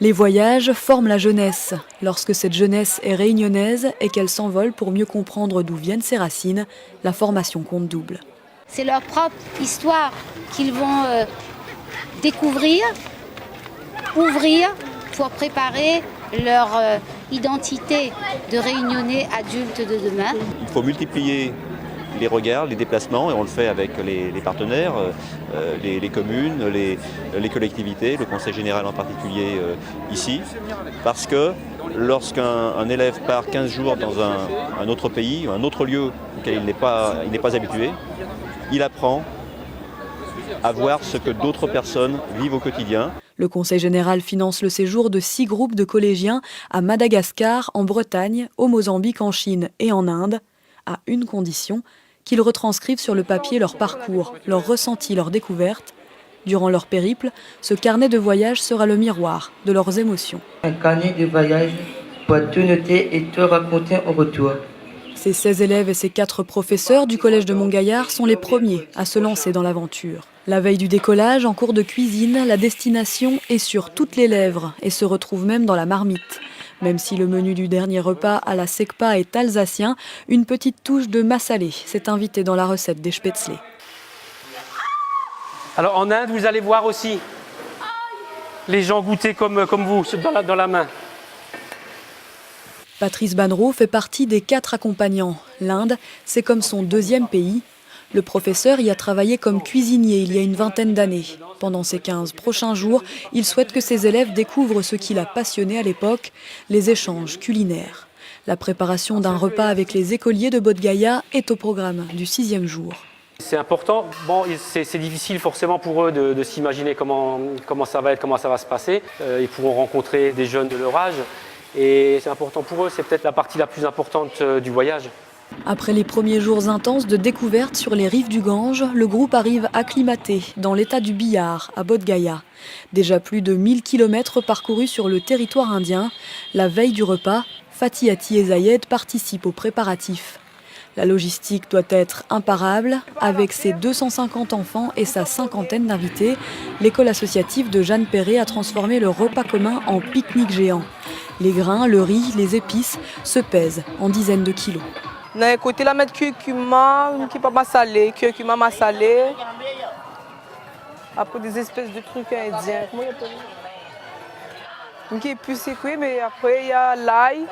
Les voyages forment la jeunesse. Lorsque cette jeunesse est réunionnaise et qu'elle s'envole pour mieux comprendre d'où viennent ses racines, la formation compte double. C'est leur propre histoire qu'ils vont découvrir, ouvrir pour préparer leur identité de réunionnais adultes de demain. Il faut multiplier les regards, les déplacements, et on le fait avec les partenaires, les communes, les collectivités, le Conseil général en particulier ici, parce que lorsqu'un élève part 15 jours dans un autre pays, un autre lieu auquel il n'est pas habitué, il apprend à voir ce que d'autres personnes vivent au quotidien. Le Conseil général finance le séjour de 6 groupes de collégiens à Madagascar, en Bretagne, au Mozambique, en Chine et en Inde, à une condition, qu'ils retranscrivent sur le papier leur parcours, leurs ressentis, leurs découvertes. Durant leur périple, ce carnet de voyage sera le miroir de leurs émotions. Un carnet de voyage pour tout noter et tout raconter en retour. Ces 16 élèves et ces 4 professeurs du collège de Montgaillard sont les premiers à se lancer dans l'aventure. La veille du décollage, en cours de cuisine, la destination est sur toutes les lèvres et se retrouve même dans la marmite. Même si le menu du dernier repas à la Secpa est alsacien, une petite touche de massalé s'est invitée dans la recette des spätzle. Alors en Inde, vous allez voir aussi les gens goûter comme vous, dans la main. Patrice Bannereau fait partie des 4 accompagnants. L'Inde, c'est comme son deuxième pays. Le professeur y a travaillé comme cuisinier il y a une vingtaine d'années. Pendant ces 15 prochains jours, il souhaite que ses élèves découvrent ce qui l'a passionné à l'époque, les échanges culinaires. La préparation d'un repas avec les écoliers de Bodh-Gaya est au programme du 6e jour. C'est important. Bon, c'est difficile forcément pour eux de s'imaginer comment ça va être, comment ça va se passer. Ils pourront rencontrer des jeunes de leur âge. Et c'est important pour eux, c'est peut-être la partie la plus importante du voyage. Après les premiers jours intenses de découverte sur les rives du Gange, le groupe arrive acclimaté dans l'état du Bihar, à Bodh-Gaya. Déjà plus de 1000 km parcourus sur le territoire indien. La veille du repas, Fatih Ati et Zayed participent aux préparatifs. La logistique doit être imparable. Avec ses 250 enfants et sa cinquantaine d'invités, l'école associative de Jeanne Perret a transformé le repas commun en pique-nique géant. Les grains, le riz, les épices se pèsent en dizaines de kilos. D'un côté, la mettre curcuma, qui pas massalé, curcuma massalé. Après des espèces de trucs indiens. Comment on appelle ça? Qui est plus sécué, mais après il y a l'ail,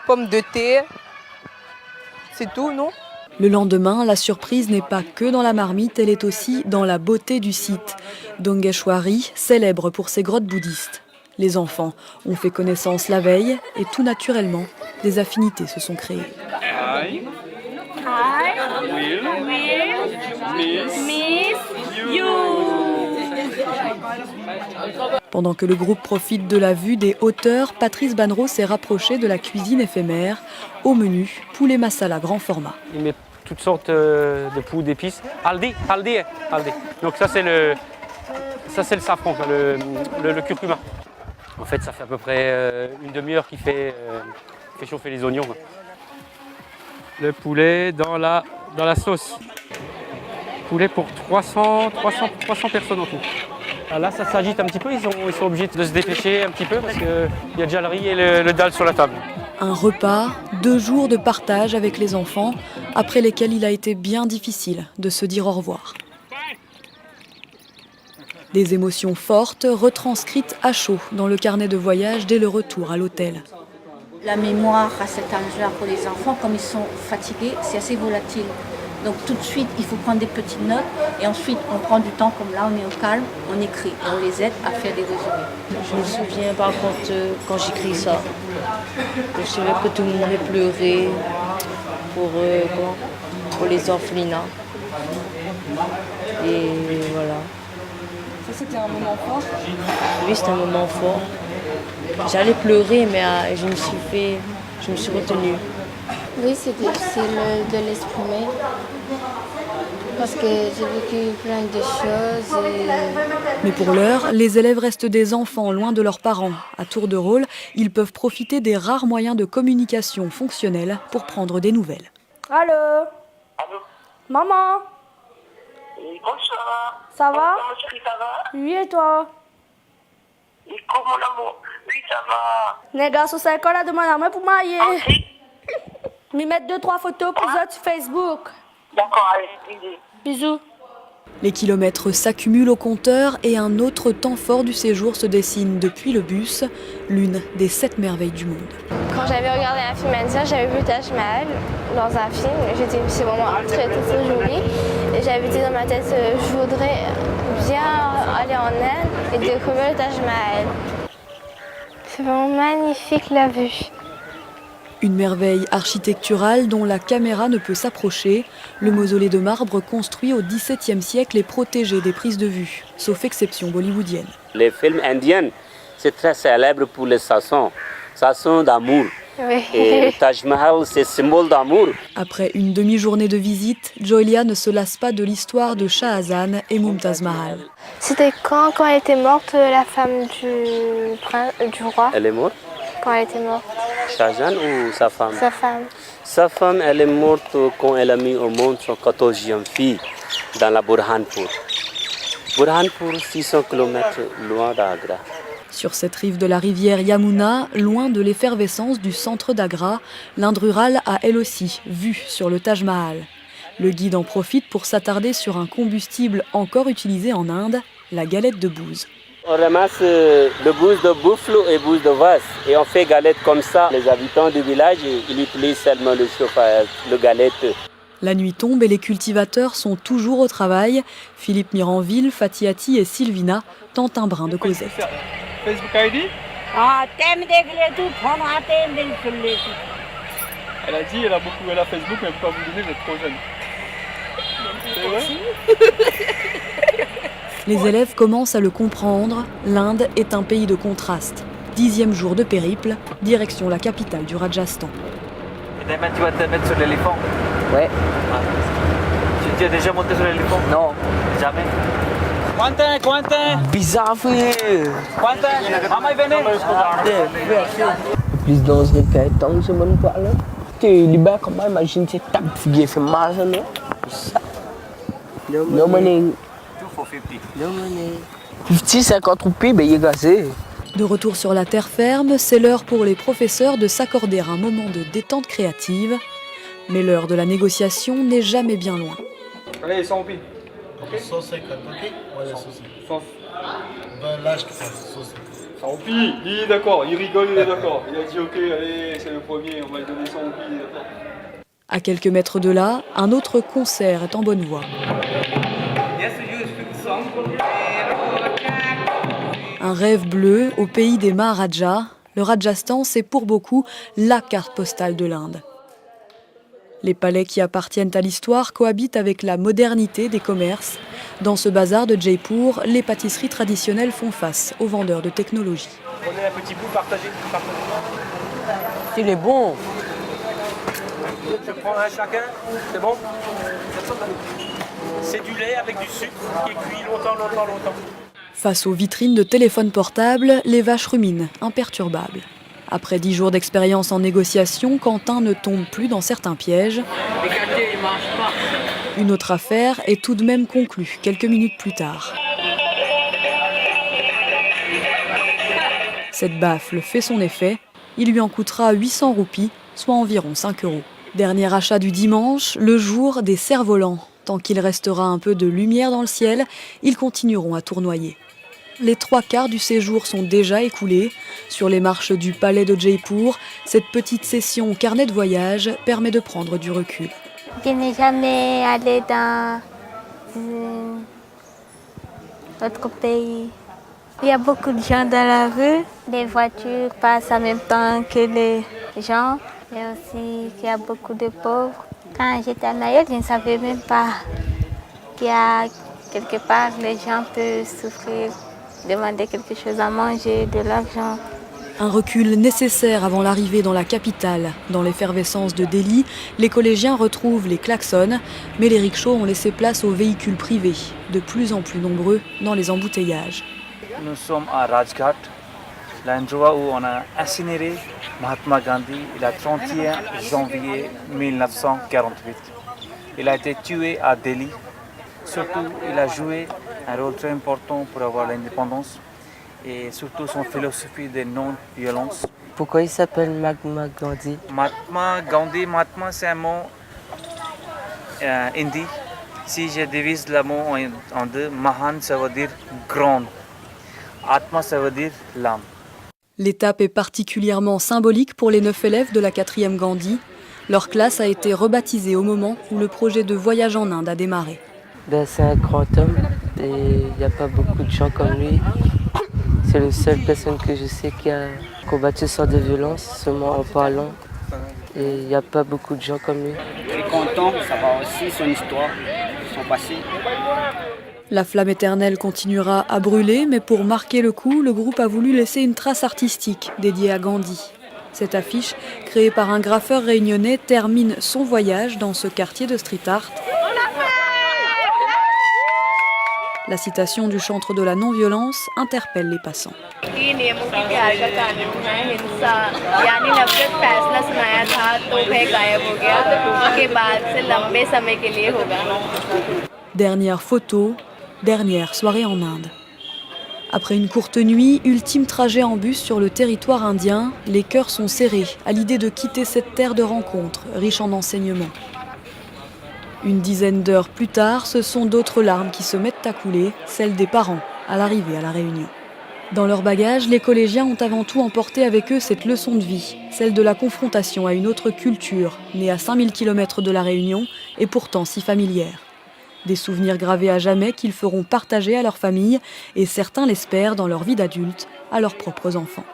pommes de terre. C'est tout, non? Le lendemain, la surprise n'est pas que dans la marmite, elle est aussi dans la beauté du site. Dongeshwari, célèbre pour ses grottes bouddhistes. Les enfants ont fait connaissance la veille et tout naturellement, des affinités se sont créées. Pendant que le groupe profite de la vue des hauteurs, Patrice Bannereau s'est rapproché de la cuisine éphémère. Au menu, poulet masala grand format. Il met toutes sortes de poux, d'épices. Haldi. Donc ça c'est le safran, le curcuma. En fait, ça fait à peu près une demi-heure qu'il fait chauffer les oignons. Le poulet dans la sauce. Poulet pour 300 personnes en tout. Ah là, ça s'agite un petit peu, ils sont obligés de se dépêcher un petit peu parce qu'il y a déjà le riz et le dalle sur la table. Un repas, 2 jours de partage avec les enfants, après lesquels il a été bien difficile de se dire au revoir. Des émotions fortes, retranscrites à chaud dans le carnet de voyage dès le retour à l'hôtel. La mémoire à cet âge-là pour les enfants, comme ils sont fatigués, c'est assez volatile. Donc tout de suite, il faut prendre des petites notes et ensuite on prend du temps, comme là on est au calme, on écrit et on les aide à faire des résumés. Je me souviens par contre quand j'écris ça, je me souviens que tout le monde a pleuré pour les orphelinats. Et voilà. Ça, c'était un moment fort. Oui, c'était un moment fort. J'allais pleurer, mais je me suis retenue. Oui, c'est difficile de l'exprimer parce que j'ai vécu plein de choses. Mais pour l'heure, les élèves restent des enfants loin de leurs parents. À tour de rôle, ils peuvent profiter des rares moyens de communication fonctionnels pour prendre des nouvelles. Allô? Allô? Maman? Oui, bonsoir. Ça va? Bonsoir, chérie, ça va? Oui, et toi? Et comment l'amour? Oui, ça va. Nega, sur cette école, demande à moi pour m'ailler. Ok. Me mettre 2-3 photos pour ça sur Facebook. D'accord, allez, bisous. Bisous. Les kilomètres s'accumulent au compteur et un autre temps fort du séjour se dessine depuis le bus, l'une des 7 merveilles du monde. Quand j'avais regardé un film indien, j'avais vu Taj Mahal dans un film. J'étais, c'est vraiment très joli. Et j'avais dit dans ma tête, je voudrais bien aller en Inde et découvrir le Taj Mahal. C'est vraiment magnifique la vue. Une merveille architecturale dont la caméra ne peut s'approcher. Le mausolée de marbre construit au XVIIe siècle est protégé des prises de vue, sauf exception bollywoodienne. Les films indiens, c'est très célèbre pour les chansons d'amour. Oui. Et Taj Mahal, c'est symbole d'amour. Après une demi-journée de visite, Joylia ne se lasse pas de l'histoire de Shahjahan et Mumtaz Mahal. C'était quand elle était morte, la femme du roi? Elle est morte? Quand elle était morte. Shahjahan ou sa femme? Sa femme. Sa femme, elle est morte quand elle a mis au monde son 14e fille dans la Burhanpur. Burhanpur, 600 km loin d'Agra. Sur cette rive de la rivière Yamuna, loin de l'effervescence du centre d'Agra, l'Inde rurale a elle aussi vue sur le Taj Mahal. Le guide en profite pour s'attarder sur un combustible encore utilisé en Inde, la galette de bouse. On ramasse le bouse de buffle et bouse de vache et on fait galette comme ça. Les habitants du village, ils utilisent seulement le chauffage, le galette. La nuit tombe et les cultivateurs sont toujours au travail. Philippe Miranville, Fatiati et Sylvina tentent un brin de causette. Facebook ID? Elle a dit, elle a Facebook, mais elle ne peut pas vous donner, vous êtes trop jeune. C'est vrai? Les élèves commencent à le comprendre, l'Inde est un pays de contraste. 10e jour de périple, direction la capitale du Rajasthan. Et demain tu vas te mettre sur l'éléphant? Ouais. Tu es déjà monté sur l'éléphant? Non. Jamais? Quentin! Bizarre, frère! Quentin! Maman est venue? Plus dangereux qu'un temps, je m'en parle. Tu es libre, comment imagine cette table qui fait mal, non? No money. 50, 50 roupies, ben il est gazé. De retour sur la terre ferme, c'est l'heure pour les professeurs de s'accorder un moment de détente créative. Mais l'heure de la négociation n'est jamais bien loin. Allez, 100 roupies. Ok. 150, ok? Voilà, 150. Ben là, je te fais 150. 100 roupies, il est d'accord, il rigole, il est d'accord. Il a dit ok, allez, c'est le premier, on va lui donner 100 roupies, il est d'accord. À quelques mètres de là, un autre concert est en bonne voie. Un rêve bleu au pays des Maharajas. Le Rajasthan, c'est pour beaucoup la carte postale de l'Inde. Les palais qui appartiennent à l'histoire cohabitent avec la modernité des commerces. Dans ce bazar de Jaipur, les pâtisseries traditionnelles font face aux vendeurs de technologie. Prenez un petit bout, partagez. Il est bon. Je prends un chacun, c'est bon? C'est du lait avec du sucre qui est cuit longtemps. Face aux vitrines de téléphones portables, les vaches ruminent, imperturbables. Après 10 jours d'expérience en négociation, Quentin ne tombe plus dans certains pièges. Une autre affaire est tout de même conclue quelques minutes plus tard. Cette baffle fait son effet. Il lui en coûtera 800 roupies, soit environ 5 €. Dernier achat du dimanche, le jour des cerfs-volants. Tant qu'il restera un peu de lumière dans le ciel, ils continueront à tournoyer. Les 3/4 du séjour sont déjà écoulés. Sur les marches du palais de Jaipur, cette petite session carnet de voyage permet de prendre du recul. Je n'ai jamais allé dans notre pays. Il y a beaucoup de gens dans la rue. Les voitures passent en même temps que les gens. Et aussi qu'il y a beaucoup de pauvres. Quand j'étais en ailleurs, je ne savais même pas qu'il y a quelque part les gens peuvent souffrir, demander quelque chose à manger, de l'argent. Un recul nécessaire avant l'arrivée dans la capitale. Dans l'effervescence de Delhi, les collégiens retrouvent les klaxons, mais les rickshaws ont laissé place aux véhicules privés, de plus en plus nombreux dans les embouteillages. Nous sommes à Rajghat, l'endroit où on a incinéré Mahatma Gandhi le 31 janvier 1948. Il a été tué à Delhi. Surtout, il a joué un rôle très important pour avoir l'indépendance. et surtout son philosophie de non-violence. Pourquoi il s'appelle Mahatma Gandhi? Mahatma c'est un mot hindi. Si je divise le mot en deux, Mahan ça veut dire grand, Atma ça veut dire l'âme. L'étape est particulièrement symbolique pour les 9 élèves de la 4e Gandhi. Leur classe a été rebaptisée au moment où le projet de voyage en Inde a démarré. C'est un grand homme et il n'y a pas beaucoup de gens comme lui. C'est la seule personne que je sais qui a combattu sans de violence, seulement en parlant. Et il n'y a pas beaucoup de gens comme lui. Je suis content de savoir aussi son histoire, son passé. La flamme éternelle continuera à brûler, mais pour marquer le coup, le groupe a voulu laisser une trace artistique dédiée à Gandhi. Cette affiche, créée par un graffeur réunionnais, termine son voyage dans ce quartier de street art. La citation du chantre de la non-violence interpelle les passants. Dernière photo, dernière soirée en Inde. Après une courte nuit, ultime trajet en bus sur le territoire indien, les cœurs sont serrés à l'idée de quitter cette terre de rencontres, riche en enseignements. Une dizaine d'heures plus tard, ce sont d'autres larmes qui se mettent à couler, celles des parents, à l'arrivée à La Réunion. Dans leur bagage, les collégiens ont avant tout emporté avec eux cette leçon de vie, celle de la confrontation à une autre culture, née à 5000 km de La Réunion et pourtant si familière. Des souvenirs gravés à jamais qu'ils feront partager à leur famille et certains l'espèrent dans leur vie d'adulte, à leurs propres enfants.